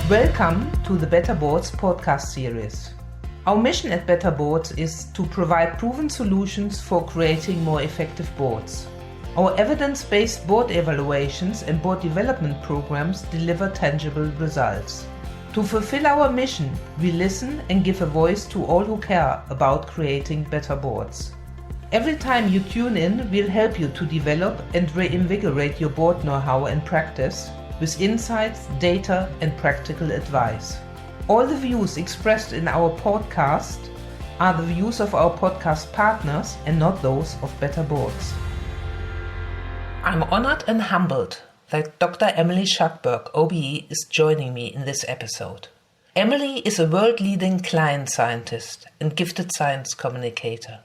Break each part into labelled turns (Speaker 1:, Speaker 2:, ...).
Speaker 1: Welcome to the Better Boards podcast series. Our mission at Better Boards is to provide proven solutions for creating more effective boards. Our evidence-based board evaluations and board development programs deliver tangible results. To fulfill our mission, we listen and give a voice to all who care about creating better boards. Every time you tune in, we'll help you to develop and reinvigorate your board know-how and practice with insights, data, and practical advice. All the views expressed in our podcast are the views of our podcast partners and not those of Better Boards. I'm honored and humbled that Dr Emily Shuckburgh OBE is joining me in this episode. Emily is a world-leading client scientist and gifted science communicator.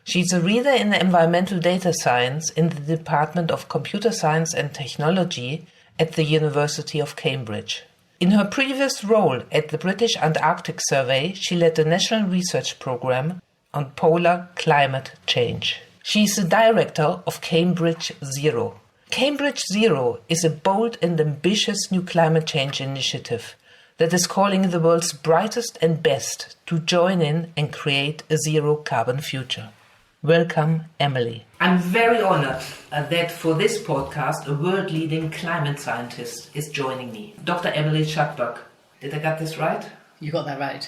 Speaker 1: She's a reader in environmental data science in the Department of Computer Science and Technology at the University of Cambridge. In her previous role at the British Antarctic Survey, she led the National Research Programme on Polar Climate Change. She is the director of Cambridge Zero. Cambridge Zero is a bold and ambitious new climate change initiative that is calling the world's brightest and best to join in and create a zero-carbon future. Welcome, Emily. I'm very honored that for this podcast, a world-leading climate scientist is joining me, Dr. Emily Shuckburgh. Did I get this right?
Speaker 2: You got that right.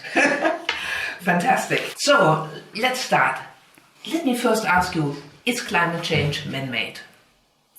Speaker 1: Fantastic. So, let's start. Let me first ask you, is climate change man-made?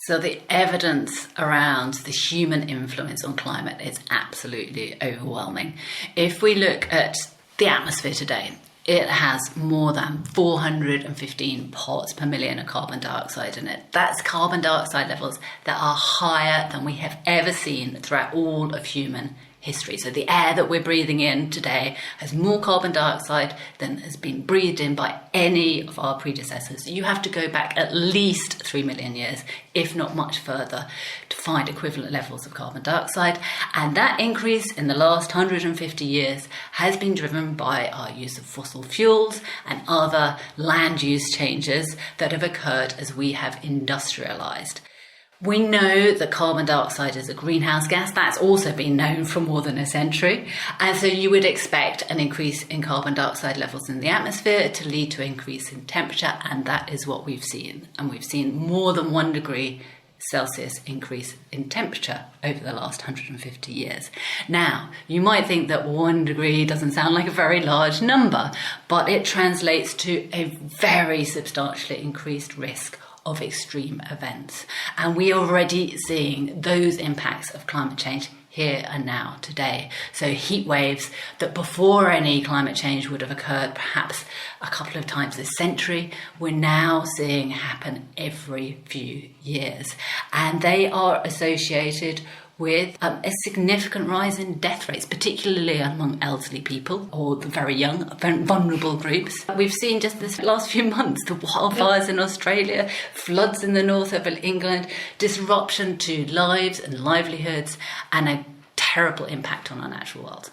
Speaker 2: So the evidence around the human influence on climate is absolutely overwhelming. If we look at the atmosphere today, it has more than 415 parts per million of carbon dioxide in it. That's carbon dioxide levels that are higher than we have ever seen throughout all of human history. So the air that we're breathing in today has more carbon dioxide than has been breathed in by any of our predecessors. You have to go back at least 3 million years, if not much further, to find equivalent levels of carbon dioxide. And that increase in the last 150 years has been driven by our use of fossil fuels and other land use changes that have occurred as we have industrialized. We know that carbon dioxide is a greenhouse gas. That's also been known for more than a century. And so you would expect an increase in carbon dioxide levels in the atmosphere to lead to an increase in temperature. And that is what we've seen. And we've seen more than 1 degree Celsius increase in temperature over the last 150 years. Now, you might think that 1 degree doesn't sound like a very large number, but it translates to a very substantially increased risk of extreme events. And we are already seeing those impacts of climate change here and now today. So heat waves that before any climate change would have occurred perhaps a couple of times this century, we're now seeing happen every few years. And they are associated with a significant rise in death rates, particularly among elderly people or the very young, vulnerable groups. We've seen just this last few months, the wildfires in Australia, floods in the north of England, disruption to lives and livelihoods, and a terrible impact on our natural world.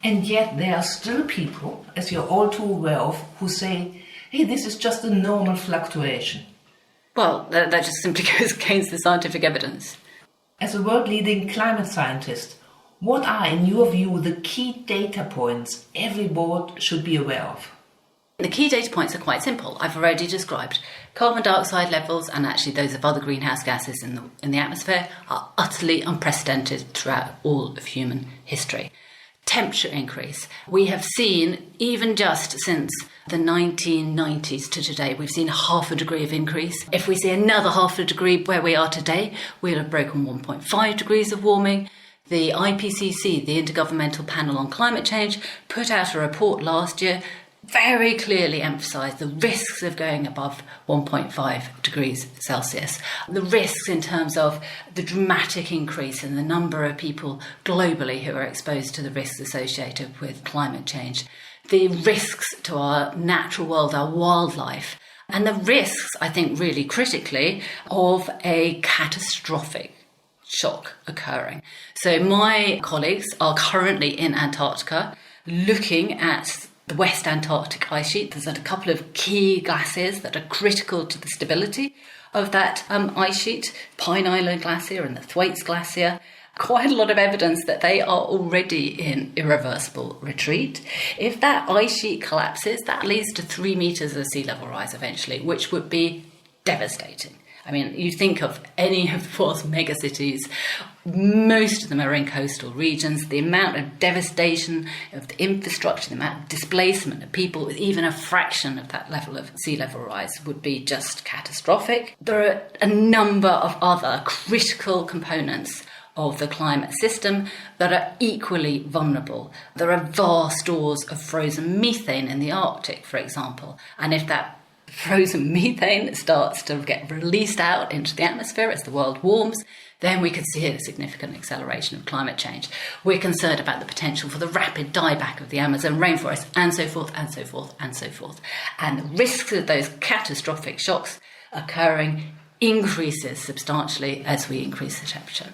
Speaker 1: And yet there are still people, as you're all too aware of, who say, hey, this is just a normal fluctuation.
Speaker 2: Well, that just simply goes against the scientific evidence.
Speaker 1: As a world-leading climate scientist, what are, in your view, the key data points every board should be aware of?
Speaker 2: The key data points are quite simple. I've already described carbon dioxide levels, and actually those of other greenhouse gases in the atmosphere, are utterly unprecedented throughout all of human history. Temperature increase. We have seen, even just since the 1990s to today, we've seen 0.5 degree of increase. If we see another 0.5 degree where we are today, we'll have broken 1.5 degrees of warming. The IPCC, the Intergovernmental Panel on Climate Change, put out a report last year, very clearly emphasised the risks of going above 1.5 degrees Celsius. The risks in terms of the dramatic increase in the number of people globally who are exposed to the risks associated with climate change. The risks to our natural world, our wildlife, and the risks, I think really critically, of a catastrophic shock occurring. So my colleagues are currently in Antarctica looking at the West Antarctic ice sheet. There's a couple of key glaciers that are critical to the stability of that ice sheet, Pine Island Glacier and the Thwaites Glacier. quite a lot of evidence that they are already in irreversible retreat. If that ice sheet collapses, that leads to 3 metres of sea level rise eventually, which would be devastating. I mean, you think of any of the world's megacities, most of them are in coastal regions. The amount of devastation of the infrastructure, the amount of displacement of people with even a fraction of that level of sea level rise would be just catastrophic. There are a number of other critical components of the climate system that are equally vulnerable. There are vast stores of frozen methane in the Arctic, for example, and if that frozen methane starts to get released out into the atmosphere as the world warms, then we could see a significant acceleration of climate change. We're concerned about the potential for the rapid dieback of the Amazon rainforest, and so forth, and so forth, and so forth. And the risks of those catastrophic shocks occurring increases substantially as we increase the temperature.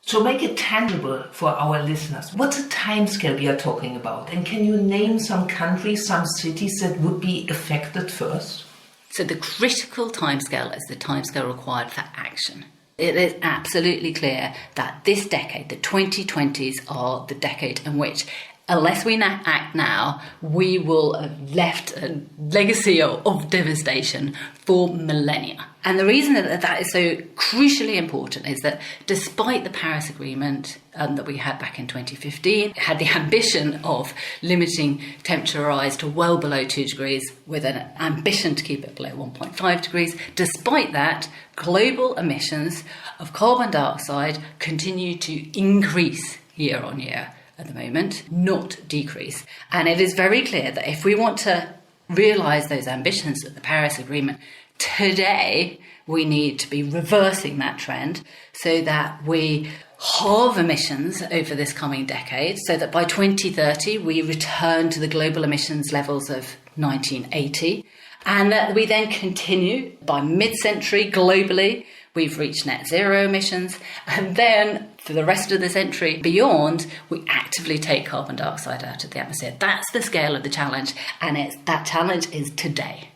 Speaker 1: So make it tangible for our listeners. What's the timescale we are talking about? And can you name some countries, some cities that would be affected first?
Speaker 2: So the critical timescale is the timescale required for action. It is absolutely clear that this decade, the 2020s, are the decade in which, unless we act now, we will have left a legacy of devastation for millennia. And the reason that is so crucially important is that despite the Paris Agreement that we had back in 2015, it had the ambition of limiting temperature rise to well below 2 degrees with an ambition to keep it below 1.5 degrees. Despite that, global emissions of carbon dioxide continue to increase year on year at the moment, not decrease. And it is very clear that if we want to realise those ambitions of the Paris Agreement today, we need to be reversing that trend so that we halve emissions over this coming decade, so that by 2030 we return to the global emissions levels of 1980, and that we then continue by mid-century globally. We've reached net zero emissions, and then for the rest of the century beyond, we actively take carbon dioxide out of the atmosphere. That's the scale of the challenge, and that challenge is today.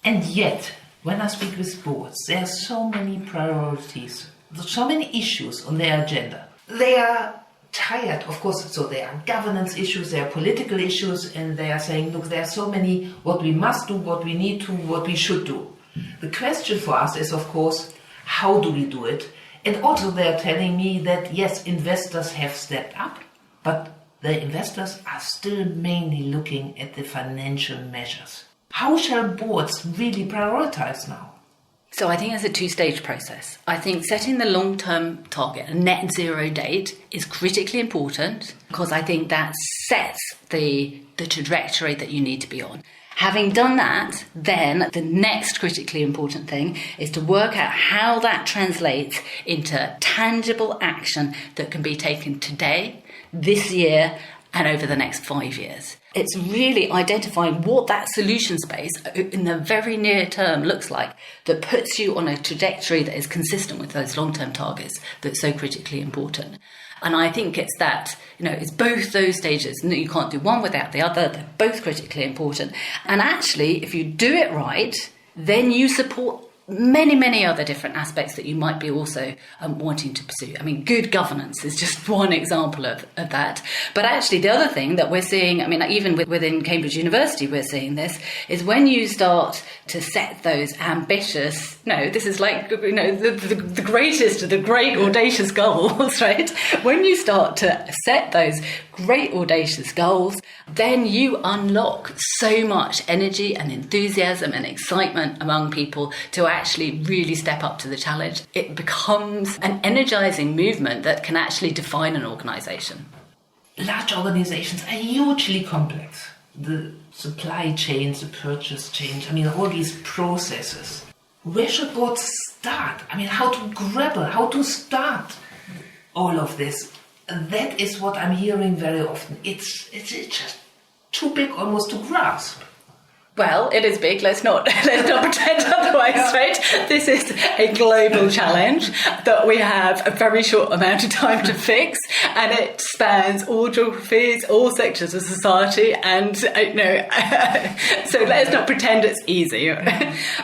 Speaker 1: And yet, when I speak with boards, there are so many priorities, so many issues on their agenda. They are tired, of course, so there are governance issues, there are political issues, and they are saying, look, there are so many what we must do, what we need to, what we should do. The question for us is, of course, how do we do it? And also they're telling me that, yes, investors have stepped up, but the investors are still mainly looking at the financial measures. How shall boards really prioritize now?
Speaker 2: So I think it's a two-stage process. I think setting the long-term target, a net zero date, is critically important because I think that sets the trajectory that you need to be on. Having done that, then the next critically important thing is to work out how that translates into tangible action that can be taken today, this year, and over the next 5 years. It's really identifying what that solution space in the very near term looks like that puts you on a trajectory that is consistent with those long-term targets that's so critically important. And I think it's that, it's both those stages. You can't do one without the other. They're both critically important. And actually, if you do it right, then you support many, many other different aspects that you might be also wanting to pursue. I mean, good governance is just one example of that. But actually, the other thing that we're seeing, even within Cambridge University, we're seeing this, is when you start to set those ambitious, this is like, the greatest of the great audacious goals, right? When you start to set those great audacious goals, then you unlock so much energy and enthusiasm and excitement among people to actually really step up to the challenge. It becomes an energizing movement that can actually define an organization.
Speaker 1: Large organizations are hugely complex. The supply chains, the purchase chains, all these processes. Where should boards start? How to grapple, how to start all of this? That is what I'm hearing very often. It's just too big almost to grasp.
Speaker 2: Well, it is big. Let's not pretend otherwise, right? This is a global challenge that we have a very short amount of time to fix, and it spans all geographies, all sectors of society, and so let's not pretend it's easy.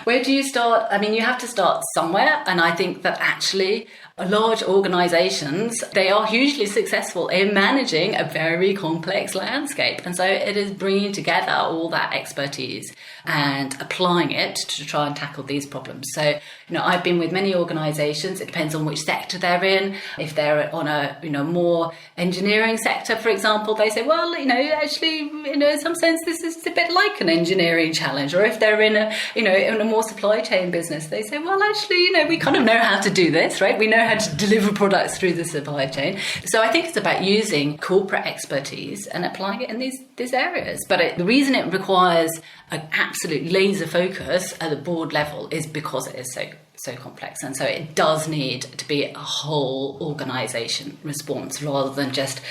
Speaker 2: Where do you start? You have to start somewhere, and I think that actually large organisations, they are hugely successful in managing a very complex landscape. And so it is bringing together all that expertise and applying it to try and tackle these problems. So, I've been with many organisations. It depends on which sector they're in. If they're on a, more engineering sector, for example, they say, well, actually, in some sense, this is a bit like an engineering challenge. Or if they're in a, in a more supply chain business, they say, well, actually, we kind of know how to do this, right? We know how to deliver products through the supply chain. So I think it's about using corporate expertise and applying it in these areas. But the reason it requires an absolute laser focus at the board level is because it is so complex, and so it does need to be a whole organisation response rather than just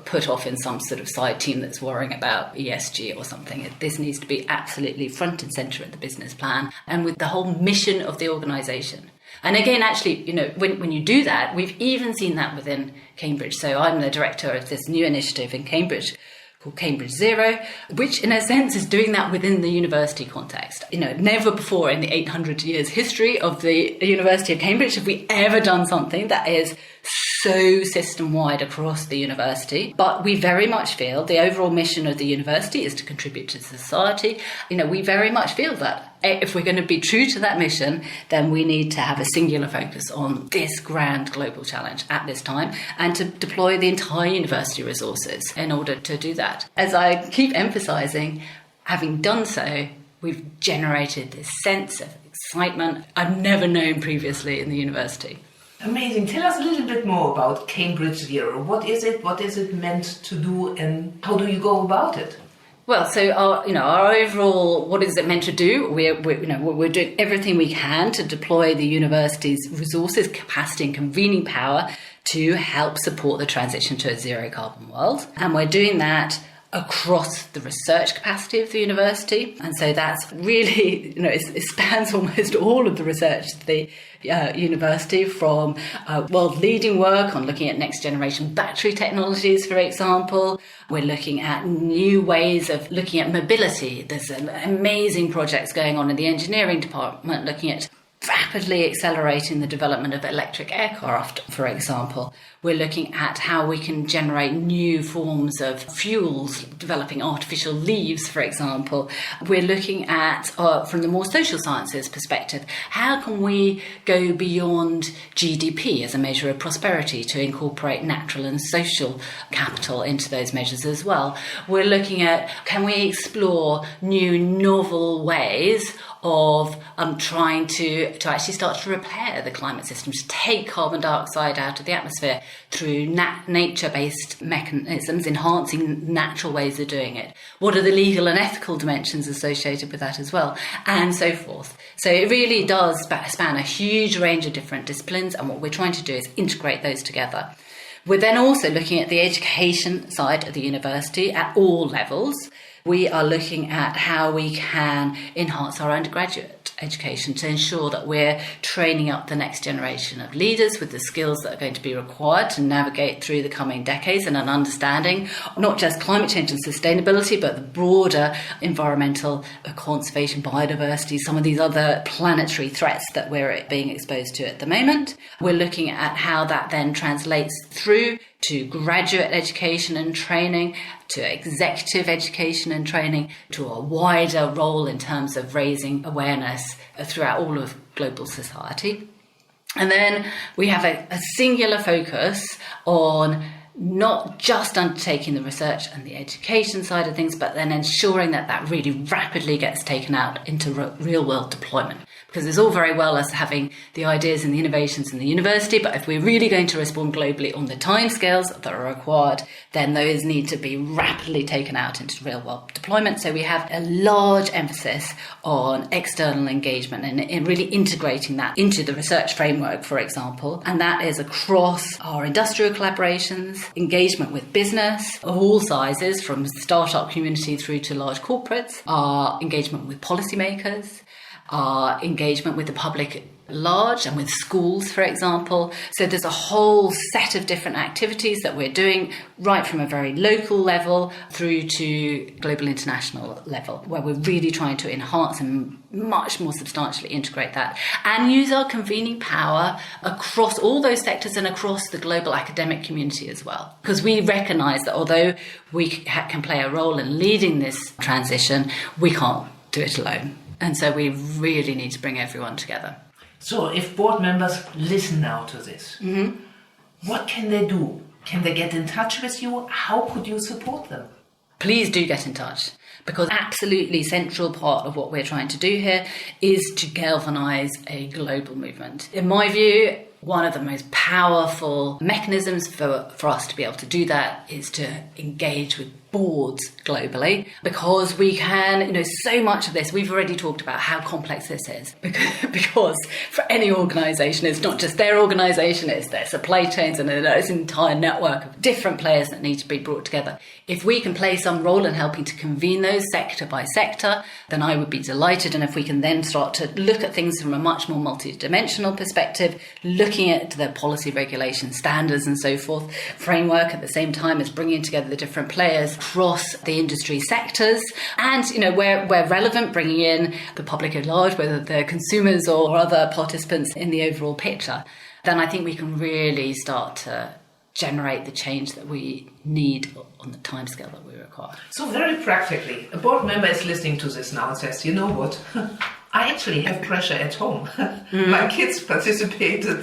Speaker 2: put off in some sort of side team that's worrying about ESG or something. This needs to be absolutely front and centre at the business plan and with the whole mission of the organisation. And again, actually, when you do that, we've even seen that within Cambridge. So I'm the director of this new initiative in Cambridge called Cambridge Zero, which in a sense is doing that within the university context. Never before in the 800 years history of the University of Cambridge have we ever done something that is so system-wide across the university. But we very much feel the overall mission of the university is to contribute to society. We very much feel that if we're going to be true to that mission, then we need to have a singular focus on this grand global challenge at this time and to deploy the entire university resources in order to do that. As I keep emphasising, having done so, we've generated this sense of excitement I've never known previously in the university.
Speaker 1: Amazing. Tell us a little bit more about Cambridge Zero. What is it? What is it meant to do, and how do you go about it?
Speaker 2: Well, so our overall, what is it meant to do? We're doing everything we can to deploy the university's resources, capacity, and convening power to help support the transition to a zero carbon world, and we're doing that across the research capacity of the university. And so that's really, it spans almost all of the research of the university, from world-leading work on looking at next-generation battery technologies, for example. We're looking at new ways of looking at mobility. There's amazing projects going on in the engineering department looking at rapidly accelerating the development of electric aircraft, for example. We're looking at how we can generate new forms of fuels, developing artificial leaves, for example. We're looking at, from the more social sciences perspective, how can we go beyond GDP as a measure of prosperity to incorporate natural and social capital into those measures as well. We're looking at, can we explore new novel ways of trying to actually start to repair the climate system, to take carbon dioxide out of the atmosphere through nature-based mechanisms, enhancing natural ways of doing it. What are the legal and ethical dimensions associated with that as well, and so forth. So it really does span a huge range of different disciplines, and what we're trying to do is integrate those together. We're then also looking at the education side of the university at all levels. We are looking at how we can enhance our undergraduate education to ensure that we're training up the next generation of leaders with the skills that are going to be required to navigate through the coming decades and an understanding not just climate change and sustainability, but the broader environmental conservation, biodiversity, some of these other planetary threats that we're being exposed to at the moment. We're looking at how that then translates through to graduate education and training, to executive education and training, to a wider role in terms of raising awareness throughout all of global society. And then we have a singular focus on not just undertaking the research and the education side of things, but then ensuring that that really rapidly gets taken out into real-world deployment. Because it's all very well us having the ideas and the innovations in the university, but if we're really going to respond globally on the timescales that are required, then those need to be rapidly taken out into real-world deployment. So we have a large emphasis on external engagement and really integrating that into the research framework, for example. And that is across our industrial collaborations, engagement with business of all sizes, from startup community through to large corporates, our engagement with policymakers, our engagement with the public large, and with schools, for example. So there's a whole set of different activities that we're doing, right from a very local level through to global international level, where we're really trying to enhance and much more substantially integrate that and use our convening power across all those sectors and across the global academic community as well. Because we recognise that although we can play a role in leading this transition, we can't do it alone. And so we really need to bring everyone together.
Speaker 1: So if board members listen now to this, what can they do? Can they get in touch with you? How could you support them?
Speaker 2: Please do get in touch, because absolutely central part of what we're trying to do here is to galvanise a global movement. In my view, one of the most powerful mechanisms for us to be able to do that is to engage with boards globally, because we can, so much of this, we've already talked about how complex this is, because for any organisation, it's not just their organisation, it's their supply chains and there's an entire network of different players that need to be brought together. If we can play some role in helping to convene those sector by sector, then I would be delighted. And if we can then start to look at things from a much more multidimensional perspective, looking at the policy, regulation, standards and so forth, framework at the same time as bringing together the different players across the industry sectors, and where relevant, bringing in the public at large, whether they're consumers or other participants in the overall picture, then I think we can really start to generate the change that we need on the timescale that we require.
Speaker 1: So very practically, a board member is listening to this now and says, you know what, I actually have pressure at home. My kids participated in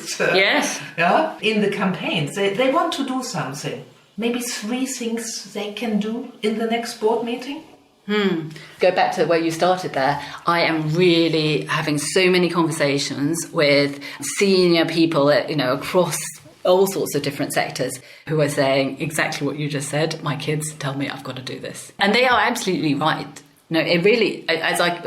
Speaker 1: the campaigns. They want to do something. Maybe 3 things they can do in the next board meeting?
Speaker 2: Go back to where you started there. I am really having so many conversations with senior people, across all sorts of different sectors who are saying exactly what you just said. My kids tell me I've got to do this. And they are absolutely right. No, it really, as I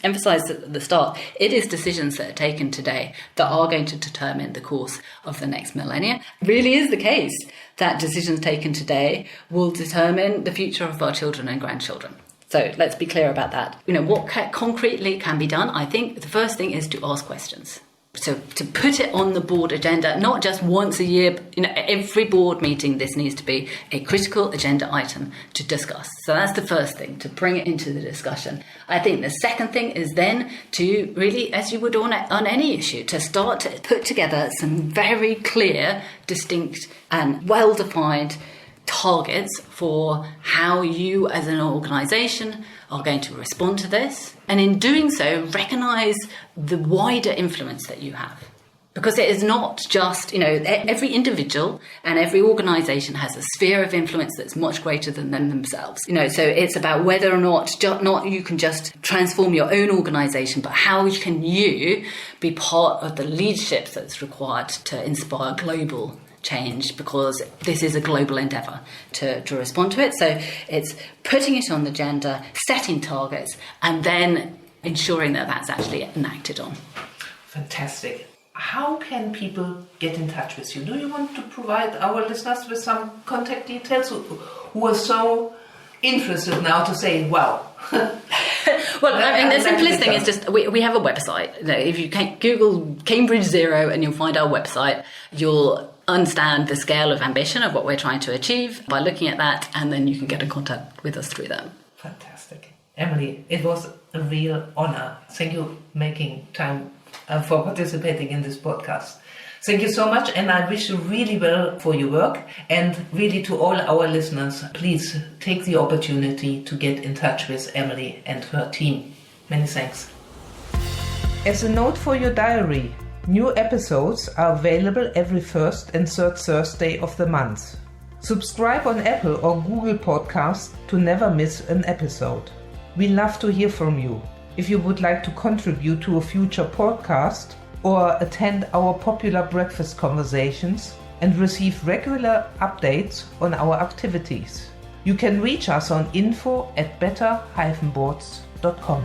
Speaker 2: emphasised at the start, it is decisions that are taken today that are going to determine the course of the next millennia. It really is the case that decisions taken today will determine the future of our children and grandchildren. So let's be clear about that. What concretely can be done? I think the first thing is to ask questions. So to put it on the board agenda, not just once a year, every board meeting, this needs to be a critical agenda item to discuss. So that's the first thing, to bring it into the discussion. I think the second thing is then to really, as you would on any issue, to start to put together some very clear, distinct and well-defined targets for how you as an organisation are going to respond to this. And in doing so, recognise the wider influence that you have. Because it is not just, every individual and every organisation has a sphere of influence that's much greater than them themselves. So it's about whether or not you can just transform your own organisation, but how can you be part of the leadership that's required to inspire global change, because this is a global endeavour to respond to it. So it's putting it on the agenda, setting targets, and then ensuring that that's actually enacted on.
Speaker 1: Fantastic. How can people get in touch with you? Do you want to provide our listeners with some contact details who are so interested now to say, wow.
Speaker 2: Well, the simplest thing is just we have a website. If you can Google Cambridge Zero and you'll find our website, you'll understand the scale of ambition of what we're trying to achieve by looking at that, and then you can get in contact with us through that.
Speaker 1: Fantastic. Emily, it was a real honor. Thank you for making time for participating in this podcast. Thank you so much, and I wish you really well for your work. And really, to all our listeners, please take the opportunity to get in touch with Emily and her team. Many thanks. As a note for your diary, new episodes are available every first and third Thursday of the month. Subscribe on Apple or Google Podcasts to never miss an episode. We love to hear from you. If you would like to contribute to a future podcast or attend our popular breakfast conversations and receive regular updates on our activities, you can reach us on info@better-boards.com.